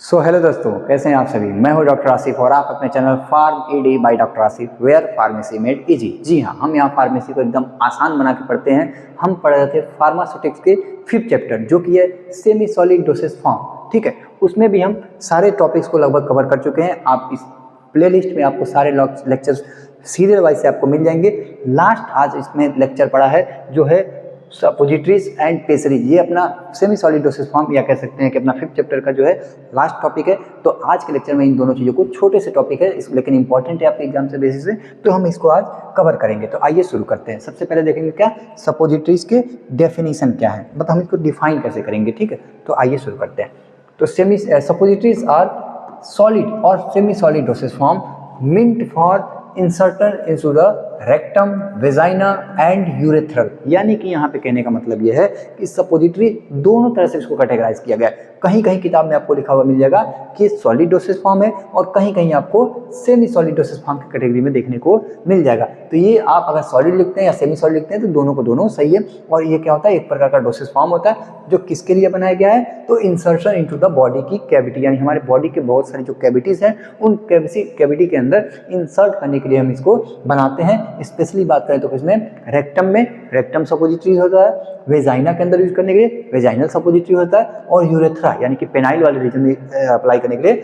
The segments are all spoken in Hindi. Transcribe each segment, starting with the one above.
हेलो दोस्तों, कैसे हैं आप सभी। मैं हूं डॉक्टर आसिफ और आप अपने channel pharm ED by doctor Asif where pharmacy made easy. जी हाँ, हम यहाँ फार्मेसी को एकदम आसान बना के पढ़ते हैं। हम पढ़ रहे थे फार्मास्यूटिक्स के 5th चैप्टर जो कि है सेमी सॉलिड डोसेज फॉर्म। ठीक है, उसमें भी हम सारे टॉपिक्स को लगभग कवर कर चुके हैं। आप इस प्लेलिस्ट में आपको सारे लेक्चर्स सीरियल वाइज से आपको मिल जाएंगे। लास्ट आज इसमें लेक्चर पढ़ा है जो है सपोजिटरीज एंड पेसरीज। ये अपना सेमी सॉलिड डोसेज फॉर्म या कह सकते हैं कि अपना 5th चैप्टर का जो है लास्ट टॉपिक है। तो आज के लेक्चर में इन दोनों चीज़ों को, छोटे से टॉपिक है लेकिन इंपॉर्टेंट है आपके एग्जाम से बेसिस से, तो हम इसको आज कवर करेंगे। तो आइए शुरू करते हैं। सबसे पहले देखेंगे क्या सपोजिटरीज के डेफिनेशन क्या है, मतलब हम इसको डिफाइन कैसे करेंगे। ठीक है, तो आइए शुरू करते हैं। तो सेमी सपोजिटरीज आर सॉलिड और semi solid dosage form meant for inserter into the rectum, vagina and urethral. यानी कि यहाँ पे कहने का मतलब ये है कि सपोजिटरी दोनों तरह से इसको कैटेगराइज किया गया है। कहीं कहीं किताब में आपको लिखा हुआ मिल जाएगा कि सॉलिड डोसेज फॉर्म है और कहीं कहीं आपको सेमी सॉलिड डोसेज फॉर्म की कैटेगरी में देखने को मिल जाएगा। तो ये आप अगर सॉलिड लिखते हैं या सेमी सॉलिड लिखते हैं तो दोनों को दोनों सही है। और ये क्या होता है, एक प्रकार का डोसेज फॉर्म होता है जो किसके लिए बनाया गया है, तो इंसर्शन इनटू द बॉडी की कैविटी, यानी हमारे बॉडी के बहुत सारी जो कैविटीज हैं उन कैविटी के अंदर इंसर्ट करने के लिए हम इसको बनाते हैं। स्पेशली बात करें तो इसमें रेक्टम में रेक्टम सपोजिटरी होता है, वेजाइना के अंदर यूज करने के लिए वेजाइनल सपोजिटरी होता है, और यूरेथ्रा यानी कि पेनाइल वाले रीजन में अप्लाई करने के लिए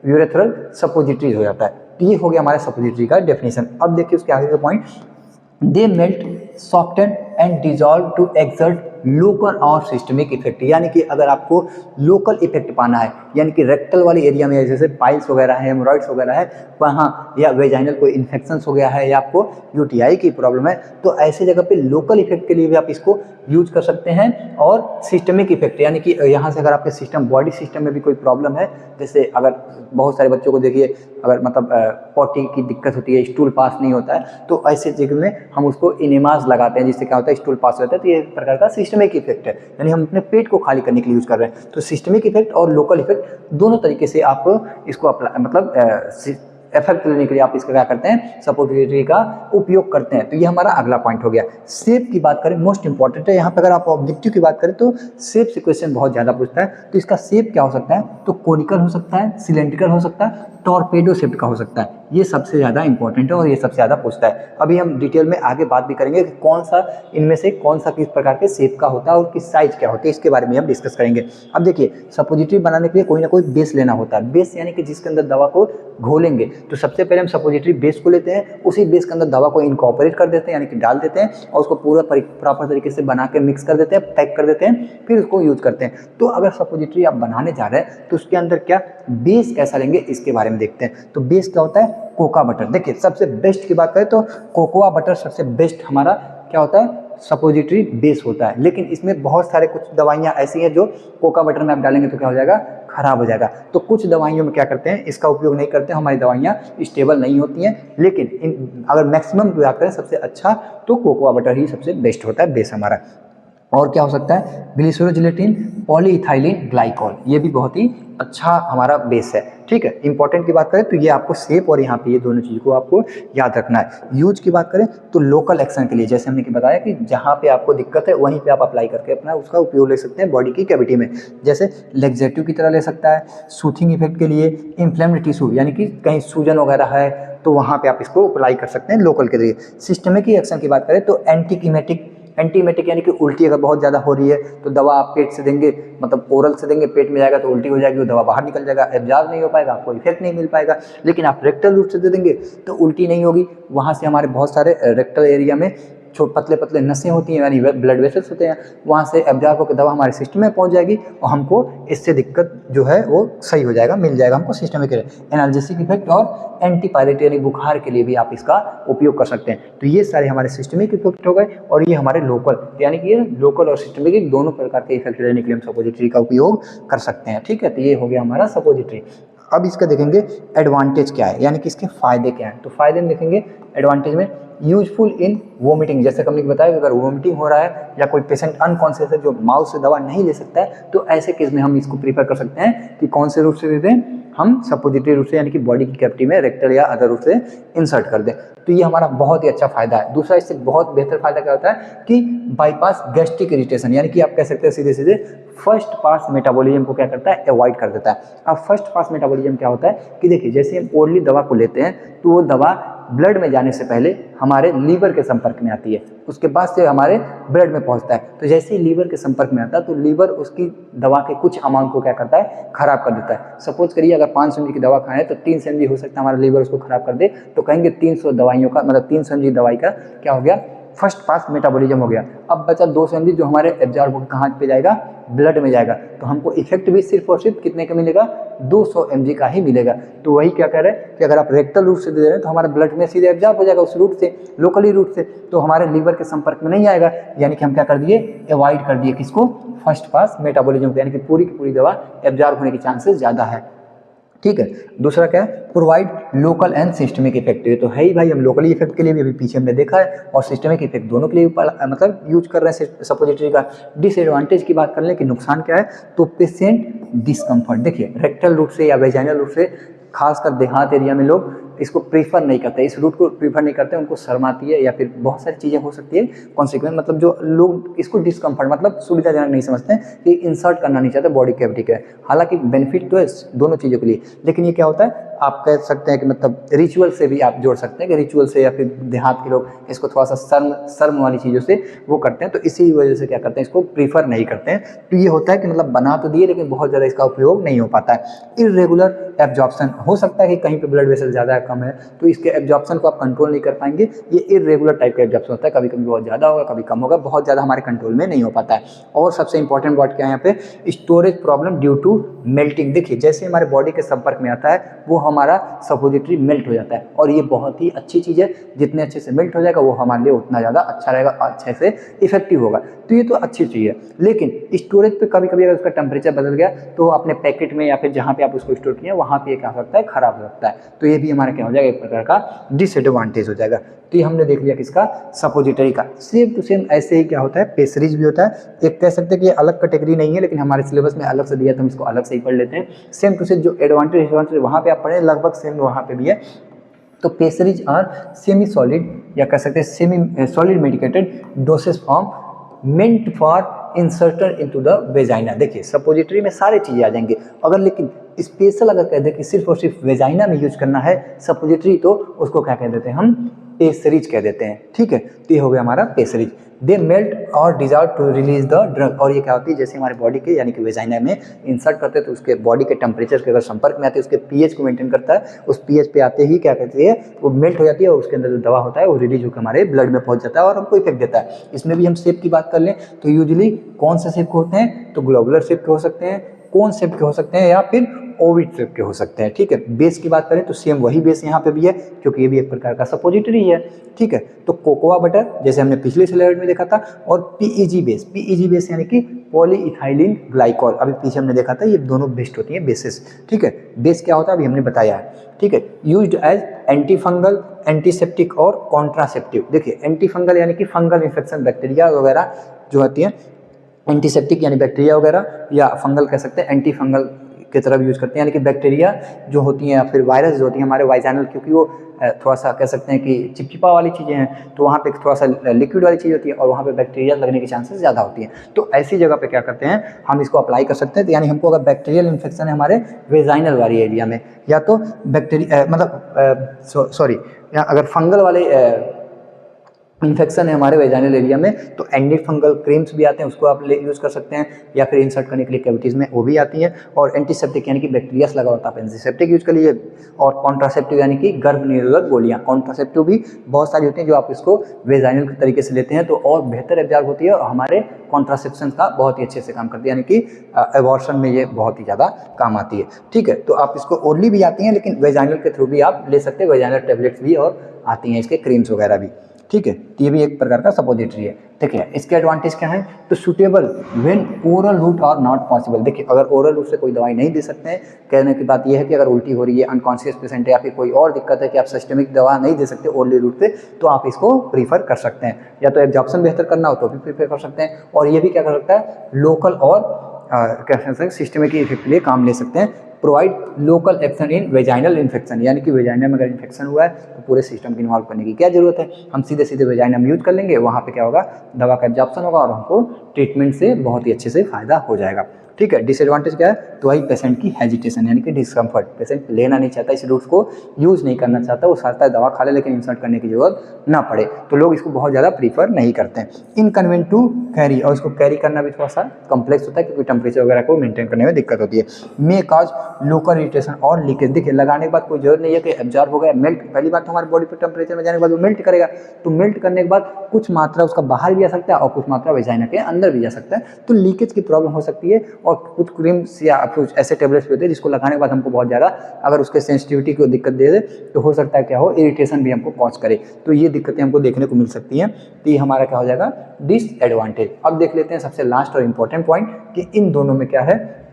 यूरेथ्रल सपोजिटरी हो जाता है। तो ये हो गया हमारा सपोजिटरी का डेफिनेशन। अब देखिए उसके आगे का point, they melt soften and dissolve to exert local और सिस्टमिक इफेक्ट। यानी कि अगर आपको लोकल इफेक्ट पाना है, यानी कि रेक्टल वाले एरिया में जैसे पाइल्स वगैरह है, हेमोरॉइड्स वगैरह है वहाँ, या वेजाइनल कोई इन्फेक्शन हो गया है, या आपको यूटीआई की प्रॉब्लम है, तो ऐसे जगह पे लोकल इफेक्ट के लिए भी आप इसको यूज कर सकते हैं। और सिस्टमिक इफेक्ट यानी कि यहाँ से अगर आपके सिस्टम, बॉडी सिस्टम में भी कोई प्रॉब्लम है, जैसे अगर बहुत सारे बच्चों को देखिए अगर मतलब पॉटी की दिक्कत होती है, स्टूल पास नहीं होता है, तो ऐसे जगह में हम उसको इनेमास लगाते हैं जिससे क्या होता है स्टूल पास होता है। तो ये एक प्रकार का सिस्टमिक इफेक्ट है, यानी हम अपने पेट को खाली करने के लिए यूज कर रहे हैं। तो सिस्टमिक इफेक्ट और लोकल इफेक्ट दोनों तरीके से आप इसको अप्लाई, मतलब इफेक्ट लेने के लिए आप इसका क्या करते हैं, सपोजिटरी का उपयोग करते हैं। तो ये हमारा अगला पॉइंट हो गया। शेप की बात करें, मोस्ट इंपॉर्टेंट है यहाँ पे। अगर आप ऑब्जेक्टिव की बात करें तो शेप से क्वेश्चन बहुत ज़्यादा पूछता है। तो इसका शेप क्या हो सकता है, तो कोनिकल हो सकता है, सिलेंड्रिकल हो सकता है, टॉर्पेडो शेप का हो सकता है। ये सबसे ज़्यादा इंपॉर्टेंट है और ये सबसे ज़्यादा पूछता है। अभी हम डिटेल में आगे बात भी करेंगे कि कौन सा इनमें से कौन सा किस प्रकार के शेप का होता है और किस साइज क्या होती है, इसके बारे में हम डिस्कस करेंगे। अब देखिए, सपोजिटरी बनाने के लिए कोई ना कोई बेस लेना होता है। बेस यानी कि जिसके अंदर दवा को घोलेंगे। तो सबसे पहले हम सपोजिटरी बेस को लेते हैं, उसी बेस के अंदर दवा को इनकॉर्पोरेट कर देते हैं, यानी कि डाल देते हैं, और उसको पूरा प्रॉपर तरीके से बना के मिक्स कर देते हैं, पैक कर देते हैं, फिर उसको यूज करते हैं। तो अगर सपोजिटरी आप बनाने जा रहे हैं तो उसके अंदर क्या बेस कैसा लेंगे, इसके बारे में देखते हैं। तो बेस क्या होता है, कोका बटर। देखिए सबसे बेस्ट की बात करें तो कोकोआ बटर सबसे बेस्ट हमारा क्या होता है, सपोजिटरी बेस होता है। लेकिन इसमें बहुत सारे कुछ दवाइयाँ ऐसी हैं जो कोका बटर में आप डालेंगे तो क्या हो जाएगा, खराब हो जाएगा। तो कुछ दवाइयों में क्या करते हैं, इसका उपयोग नहीं करते, हमारी दवाइयाँ स्टेबल नहीं होती हैं। लेकिन अगर मैक्सिमम की बात करें सबसे अच्छा तो कोकोआ बटर ही सबसे बेस्ट होता है बेस हमारा। और क्या हो सकता है, ग्लिसरोजिलेटिन, पॉलीइथाइलिन ग्लाइकॉल, ये भी बहुत ही अच्छा हमारा बेस है। ठीक है, इंपॉर्टेंट की बात करें तो ये आपको शेप और यहाँ पे ये दोनों चीज़ को आपको याद रखना है। यूज की बात करें तो लोकल एक्शन के लिए, जैसे हमने बताया कि जहाँ पे आपको दिक्कत है वहीं पे आप अप्लाई करके अपना उसका उपयोग ले सकते हैं बॉडी की कैविटी में। जैसे लेक्सेटिव की तरह ले सकता है, सूथिंग इफेक्ट के लिए, इन्फ्लेम्ड टिश्यू यानी कि कहीं सूजन वगैरह है तो वहाँ पे आप इसको अप्लाई कर सकते हैं लोकल के लिए। सिस्टमिक एक्शन की बात करें तो एंटीमेटिक यानी कि उल्टी अगर बहुत ज़्यादा हो रही है तो दवा आप पेट से देंगे, मतलब ओरल से देंगे, पेट में जाएगा तो उल्टी हो जाएगी, वो दवा बाहर निकल जाएगा, एब्जॉर्ब नहीं हो पाएगा, आपको इफेक्ट नहीं मिल पाएगा। लेकिन आप रेक्टल रूट से दे देंगे तो उल्टी नहीं होगी, वहाँ से हमारे बहुत सारे रेक्टल एरिया में पतले पतले नसें होती हैं, यानी ब्लड वेसल्स होते हैं, वहाँ से एब्जॉर्ब होकर दवा हमारे सिस्टम में पहुँच जाएगी और हमको इससे दिक्कत जो है वो सही हो जाएगा, मिल जाएगा हमको सिस्टमिक एनाल्जेसिक इफेक्ट। और एंटीपायरेटिक यानी बुखार के लिए भी आप इसका उपयोग कर सकते हैं। तो ये सारे हमारे सिस्टमिक इफेक्ट हो गए और ये हमारे लोकल, यानी कि ये लोकल और सिस्टमिक दोनों प्रकार के इफेक्ट लेने के लिए हम सपोजिटरी का उपयोग कर सकते हैं। ठीक है, तो ये हो गया हमारा सपोजिटरी। अब इसका देखेंगे एडवांटेज क्या है, यानी कि इसके फायदे क्या हैं। तो फायदे में देखेंगे एडवांटेज में, यूजफुल इन वोमिटिंग, जैसे हमने बताया कि अगर वोमिटिंग हो रहा है या कोई पेशेंट अनकॉन्शियस है जो माउथ से दवा नहीं ले सकता है, तो ऐसे केस में हम इसको प्रीफर कर सकते हैं कि कौन से रूट से देते हैं, हम सपोजिटरी रूट से यानी कि बॉडी की कैविटी में रेक्टल या अदर रूट से इंसर्ट कर दें। तो ये हमारा बहुत ही अच्छा फायदा है। दूसरा इससे बहुत बेहतर फायदा क्या होता है कि बाईपास गैस्ट्रिक इरिटेशन, यानी कि आप कह सकते हैं सीधे सीधे फर्स्ट पास मेटाबॉलिज्म को क्या करता है, अवॉइड कर देता है। अब फर्स्ट पास मेटाबॉलिज्म क्या होता है कि देखिए, जैसे हम ओरली दवा को लेते हैं तो वो दवा ब्लड में जाने से पहले हमारे लीवर के संपर्क में आती है, उसके बाद से हमारे ब्लड में पहुंचता है। तो जैसे ही लीवर के संपर्क में आता है तो लीवर उसकी दवा के कुछ अमाउंट को क्या करता है, खराब कर देता है। सपोज करिए अगर 500 mg की दवा खाएं तो 300 mg हो सकता है हमारा लीवर उसको खराब कर दे, तो कहेंगे 300 दवाइयों का मतलब 300 mg दवाई का क्या हो गया, फर्स्ट पास मेटाबॉलिज्म हो गया। अब बचा 200 mg जो हमारे एब्जॉर्ब होकर कहाँ पे जाएगा, ब्लड में जाएगा। तो हमको इफेक्ट भी सिर्फ और सिर्फ कितने का मिलेगा, 200 mg का ही मिलेगा। तो वही क्या कह रहे हैं कि अगर आप रेक्टल रूट से दे रहे हैं तो हमारे ब्लड में सीधे एब्जॉर्ब हो जाएगा उस रूट से, लोकली रूट से, तो हमारे लीवर के संपर्क में नहीं आएगा। यानी कि हम क्या कर दिए, अवॉइड कर दिए किसको, फर्स्ट पास मेटाबॉलिज्म को, यानी कि पूरी की पूरी दवा एब्जॉर्ब होने के चांसेस ज़्यादा है। ठीक है। दूसरा क्या है, provide local and systemic effect. ये तो है ही भाई, हम लोकली इफेक्ट के लिए भी अभी पीछे हमने देखा है और सिस्टमिक इफेक्ट दोनों के लिए मतलब यूज कर रहे हैं सपोजिटरी का। डिसएडवांटेज की बात कर लें कि नुकसान क्या है, तो पेशेंट डिस्कम्फर्ट। देखिए रेक्टल रूट से या वेजाइनल रूट से खासकर देहात एरिया में लोग इसको प्रीफर नहीं करते, इस रूट को प्रीफर नहीं करते, उनको शर्म आती है या फिर बहुत सारी चीज़ें हो सकती है कॉन्सिक्वेंस, मतलब जो लोग इसको डिस्कम्फर्ट मतलब सुविधाजनक नहीं समझते हैं कि इंसर्ट करना नहीं चाहते बॉडी कैविटी के। हालांकि बेनिफिट तो है दोनों चीज़ों के लिए, लेकिन ये क्या होता है, आप कह सकते हैं कि मतलब रिचुअल से भी आप जोड़ सकते हैं कि रिचुअल से या फिर देहात के लोग इसको थोड़ा सा शर्म वाली चीज़ों से वो करते हैं, तो इसी वजह से क्या करते हैं, इसको प्रीफर नहीं करते हैं। तो ये होता है कि मतलब बना तो दिए लेकिन बहुत ज़्यादा इसका उपयोग नहीं हो पाता है। इर्रेगुलर एब्जॉर्प्शन, हो सकता है कि कहीं पे ब्लड वेसल ज़्यादा कम है तो इसके एब्जॉर्प्शन को आप कंट्रोल नहीं कर पाएंगे। ये इर्रेगुलर टाइप का एब्जॉर्प्शन होता है, कभी कभी बहुत ज़्यादा होगा कभी कम होगा, बहुत ज़्यादा हमारे कंट्रोल में नहीं हो पाता है। और सबसे इंपॉर्टेंट बात क्या है यहाँ पे, storage problem due to melting. देखिए जैसे हमारे बॉडी के संपर्क में आता है वो हमारा सपोजिटरी मेल्ट हो जाता है, और ये बहुत ही अच्छी चीज़ है, जितने अच्छे से मेल्ट हो जाएगा वो हमारे लिए उतना ज़्यादा अच्छा रहेगा, अच्छे से इफेक्टिव होगा। तो ये तो अच्छी चीज़ है, लेकिन स्टोरेज पे कभी कभी अगर उसका टेम्परेचर बदल गया तो अपने पैकेट में या फिर जहाँ पे आप उसको स्टोर किए वहाँ पे क्या हो सकता है, खराब हो सकता है। तो ये भी हमारा क्या हो जाएगा, एक प्रकार का डिसएडवांटेज हो जाएगा। तो ये हमने देख लिया किसका, सपोजिटरी का। सेम टू सेम ऐसे ही क्या होता है, पेसरीज भी होता है। एक कह सकते हैं कि ये अलग कैटेगरी नहीं है लेकिन हमारे सिलेबस में अलग से दिया तो हम इसको अलग से ही पढ़ लेते हैं। सेम टू सेम जो एडवांटेज डिसएडवांटेज वहाँ पे आप पढ़े लगभग सेम वहाँ पे भी है। तो पेसरीज आर सेमी सॉलिड या कह सकते हैं semi solid medicated dosage form meant for inserter into the vagina. देखिए सपोजिटरी में सारी चीज़ें आ जाएंगी, अगर लेकिन स्पेशल अगर कह दें कि सिर्फ और सिर्फ वेजाइना में यूज करना है सपोजिटरी, तो उसको क्या कह देते हैं हम, पेसरीज कह देते हैं। ठीक है, तो ये हो गया हमारा पेसरीज। दे मेल्ट और dissolve to release the drug. और ये क्या होती है, जैसे हमारे बॉडी के यानी कि वेजाइना में इंसर्ट करते हैं तो उसके बॉडी के टेम्परेचर के अगर संपर्क में आते हैं उसके पीएच को मेंटेन करता है, उस पीएच पे आते ही क्या कहते हैं वो मेल्ट हो जाती है और उसके अंदर जो दवा होता है वो रिलीज होकर हमारे ब्लड में पहुंच जाता है और हमको इफेक्ट देता है। इसमें भी हम शेप की बात कर लें तो यूजुअली कौन से शेप के होते हैं, तो ग्लोबुलर शेप के हो सकते हैं, कोन शेप के हो सकते हैं, या फिर ओविड शेप के हो सकते हैं। ठीक है, बेस की बात करें तो सेम वही बेस यहाँ पे भी है क्योंकि ये भी एक प्रकार का सपोजिटरी है। ठीक है, तो कोकोआ बटर जैसे हमने पिछले स्लाइड में देखा था, और पीईजी बेस यानी कि पॉलीइथाइलिन ग्लाइकॉल, अभी पीछे हमने देखा था, ये दोनों बेस्ट होती हैं बेसिस। ठीक है, बेस क्या होता है अभी हमने बताया है। ठीक है, used as anti fungal, antiseptic और कॉन्ट्रासेप्टिव। देखिए एंटी फंगल यानी कि फंगल इन्फेक्शन बैक्टीरिया वगैरह जो होती हैं, एंटीसेप्टिक यानी बैक्टीरिया वगैरह, या फंगल कह सकते हैं, एंटी फंगल की तरफ यूज करते हैं यानी कि बैक्टीरिया जो होती हैं या फिर वायरस जो होती हैं हमारे वाइजाइनल, क्योंकि वो थोड़ा सा कह सकते हैं कि चिपचिपा वाली चीज़ें हैं तो वहाँ पे थोड़ा सा लिक्विड वाली चीज़ होती है और वहाँ पे बैक्टीरिया लगने के चांसेस ज़्यादा होती हैं। तो ऐसी जगह पे क्या करते हैं हम इसको अप्लाई कर सकते हैं। तो यानी हमको अगर बैक्टीरियल इन्फेक्शन है हमारे वेजाइनल वाली एरिया में, या तो बैक्टीरिया मतलब सॉरी या अगर फंगल वाले इन्फेक्शन है हमारे वेजाइनल एरिया में, तो एंटी फंगल क्रीम्स भी आते हैं, उसको आप यूज़ कर सकते हैं, या फिर इंसर्ट करने के लिए कैविटीज़ में वो भी आती हैं। और एंटीसेप्टिक यानी कि बैक्टीरिया से लगा होता है आप एंटीसेप्टिक यूज कर लीजिए। और कॉन्ट्रासेप्टिव यानी कि गर्भ निरोधक गोलियाँ, कॉन्ट्रासेप्टिव भी बहुत सारी होती हैं जो आप इसको वेजाइनल के तरीके से लेते हैं तो और बेहतर एब्जॉर्ब होती है और हमारे कॉन्ट्रासेप्शन का बहुत ही अच्छे से काम करती है, यानी कि एबॉर्शन में ये बहुत ही ज़्यादा काम आती है। ठीक है, तो आप इसको ओरली भी आती हैं लेकिन वेजाइनल के थ्रू भी आप ले सकते हैं, वेजाइनल टेबलेट्स भी और आती हैं इसके क्रीम्स वगैरह भी। ठीक है, तो ये भी एक प्रकार का सपोजिटरी है। देखिए इसके एडवांटेज क्या है, तो suitable when oral route are not possible. देखिए अगर ओरल रूट से कोई दवाई नहीं दे सकते हैं, कहने की बात यह है कि अगर उल्टी हो रही है, अनकॉन्शियस पेशेंट है या फिर कोई और दिक्कत है कि आप सिस्टमिक दवा नहीं दे सकते ओरली रूट से, तो आप इसको प्रीफर कर सकते हैं। या तो एब्जॉर्प्शन बेहतर करना हो तो भी प्रीफर कर सकते हैं, और ये भी क्या कर सकता है, लोकल और क्या कह सकते हैं सिस्टमिक इफेक्ट के लिए काम ले सकते हैं। Provide local action in vaginal infection, यानी कि वेजाइना में अगर इन्फेक्शन हुआ है तो पूरे सिस्टम को इन्वॉल्व करने की क्या जरूरत है, हम सीधे सीधे वेजाइना में यूज कर लेंगे, वहाँ पे क्या होगा, दवा का एब्जॉर्प्शन होगा और हमको ट्रीटमेंट से बहुत ही अच्छे से फायदा हो जाएगा। ठीक है, डिसएडवांटेज क्या है, तो वही पेशेंट की हेजिटेशन यानी कि डिस्कम्फर्ट, पेशेंट लेना नहीं चाहता, इस रूट को यूज नहीं करना चाहता, वो चाहता है दवा खा ले लेकिन इंसर्ट करने की जरूरत ना पड़े, तो लोग इसको बहुत ज़्यादा प्रीफर नहीं करते हैं। इनकन्वीनिएंट टू कैरी, और इसको कैरी करना भी थोड़ा सा कॉम्प्लेक्स होता है क्योंकि टेम्परेचर वगैरह को मेंटेन करने में दिक्कत होती है। मे काज लोकल इरिटेशन और लीकेज। देखिए लगाने के बाद कोई जरूरत नहीं है कि एब्जॉर्ब हो गया, मेल्ट, पहली बात तो हमारे बॉडी पर टेम्परेचर में जाने के बाद वो मेल्ट करेगा, तो मेल्ट करने के बाद कुछ मात्रा उसका बाहर भी जा सकता है और कुछ मात्रा वेजाइना के अंदर भी जा सकता है, तो लीकेज की प्रॉब्लम हो सकती है। और कुछ क्रीम या कुछ ऐसे टेबलेट्स भी होते हैं जिसको लगाने के बाद हमको बहुत ज़्यादा अगर उसके सेंसिटिविटी को दिक्कत दे दे तो हो सकता है क्या हो, इरिटेशन भी हमको कॉज करे, तो ये दिक्कतें हमको देखने को मिल सकती हैं, तो ये हमारा क्या हो जाएगा, डिसएडवांटेज। अब देख लेते हैं सबसे लास्ट और इंपॉर्टेंट पॉइंट कि इन दोनों में क्या है,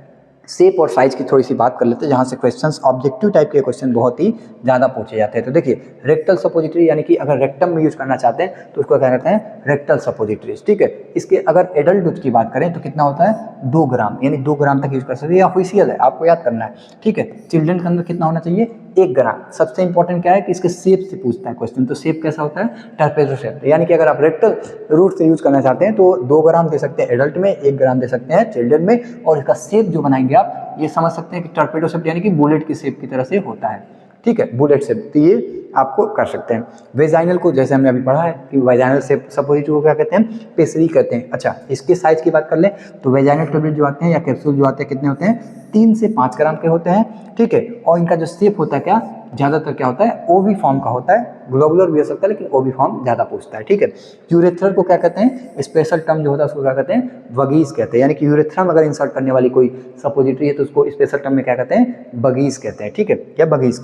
शेप और साइज की थोड़ी सी बात कर लेते हैं, जहाँ से क्वेश्चंस ऑब्जेक्टिव टाइप के क्वेश्चन बहुत ही ज़्यादा पूछे जाते हैं। तो देखिए रेक्टल सपोजिटरी, यानी कि अगर रेक्टम में यूज करना चाहते हैं तो उसको क्या कहते हैं, रेक्टल सपोजिटरीज। ठीक है, इसके अगर एडल्ट डोज की बात करें तो कितना होता है, 2 ग्राम, यानी 2 ग्राम तक यूज कर सकते हैं, ये ऑफिशियल है, आपको याद करना है। ठीक है, चिल्ड्रन के अंदर कितना होना चाहिए, 1 ग्राम। सबसे इंपॉर्टेंट क्या है कि इसके शेप से पूछता है क्वेश्चन, तो शेप कैसा होता है, टर्पेडो शेप, यानी कि अगर आप रेक्टल रूट से यूज करना चाहते हैं तो 2 ग्राम दे सकते हैं एडल्ट में, 1 ग्राम दे सकते हैं चिल्ड्रन में, और इसका शेप जो बनाएंगे आप ये समझ सकते हैं कि टर्पेडो शेप यानी कि बुलेट की शेप की तरह से होता है। ठीक है, बुलेट शेप, तो ये आपको कर सकते हैं। वेजाइनल को जैसे हमने अभी पढ़ा है कि वेजाइनल शेप सपोजिटरी को क्या कहते हैं, पेसरी कहते हैं। अच्छा, इसके साइज की बात कर लें तो वेजाइनल टेबलेट जो आते हैं या कैप्सूल जो आते हैं कितने होते हैं, 3 से 5 ग्राम के होते हैं। ठीक है, और इनका जो शेप होता है क्या, ज़्यादातर क्या होता है, ओवी फॉर्म का होता है, ग्लोबुलर भी हो सकता है लेकिन ओवी फॉर्म ज़्यादा पूछता है। ठीक है, यूरेथ्रल को क्या कहते हैं, स्पेशल टर्म जो होता है उसको क्या कहते हैं, वगीज कहते हैं, यानी कि यूरेथ्रा में अगर इंसर्ट करने वाली कोई सपोजिटरी है तो उसको स्पेशल टर्म में क्या कहते हैं, बगीज कहते हैं। ठीक है, क्या बगीज।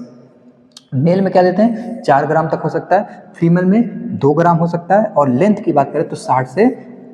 मेल में क्या देते हैं, 4 ग्राम तक हो सकता है, फीमेल में 2 ग्राम हो सकता है, और लेंथ की बात करें तो 60 से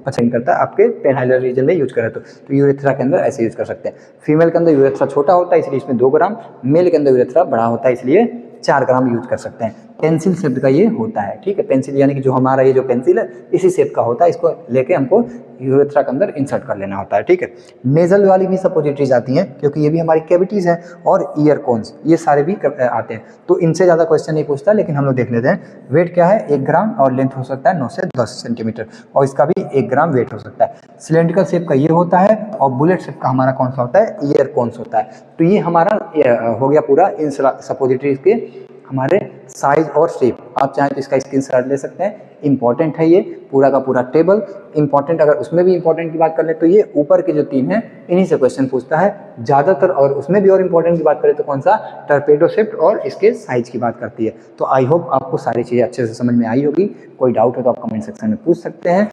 50 करता है, आपके पेनहाइलर रीजन में यूज करें तो यूरेथ्रा के अंदर ऐसे यूज कर सकते हैं। फीमेल के अंदर यूरेथ्रा छोटा होता है इसलिए इसमें 2 ग्राम, मेल के अंदर यूरेथ्रा बड़ा होता है इसलिए 4 ग्राम यूज कर सकते हैं। पेंसिल शेप का ये होता है। ठीक है, पेंसिल यानी कि जो हमारा ये जो पेंसिल है इसी शेप का होता है, इसको लेके हमको यूरेथ्रा के अंदर इंसर्ट कर लेना होता है। ठीक है, नेजल वाली भी सपोजिटरीज आती हैं क्योंकि ये भी हमारी कैविटीज़ हैं, और ईयर कोन्स, ये सारे भी आते हैं, तो इनसे ज़्यादा क्वेश्चन नहीं पूछता, लेकिन हम लोग देख लेते हैं। वेट क्या है, 1 ग्राम, और लेंथ हो सकता है 9 से 10 सेंटीमीटर, और इसका भी 1 ग्राम वेट हो सकता है। सिलेंड्रिकल शेप का ये होता है, और बुलेट शेप का हमारा कौन सा होता है, ईयर कोन्स होता है। तो ये हमारा हो गया पूरा इन सपोजिटरीज के हमारे साइज और शेप। आप चाहें तो इसका स्क्रीनशॉट ले सकते हैं, इंपॉर्टेंट है ये पूरा का पूरा टेबल इंपॉर्टेंट। अगर उसमें भी इंपॉर्टेंट की बात कर ले तो ये ऊपर के जो 3 हैं इन्हीं से क्वेश्चन पूछता है ज़्यादातर, और उसमें भी और इंपॉर्टेंट की बात करें तो कौन सा, टर्पेडो शेप और इसके साइज की बात करती है। तो आई होप आपको सारी चीज़ें अच्छे से समझ में आई होगी। कोई डाउट हो तो आप कमेंट सेक्शन में पूछ सकते हैं।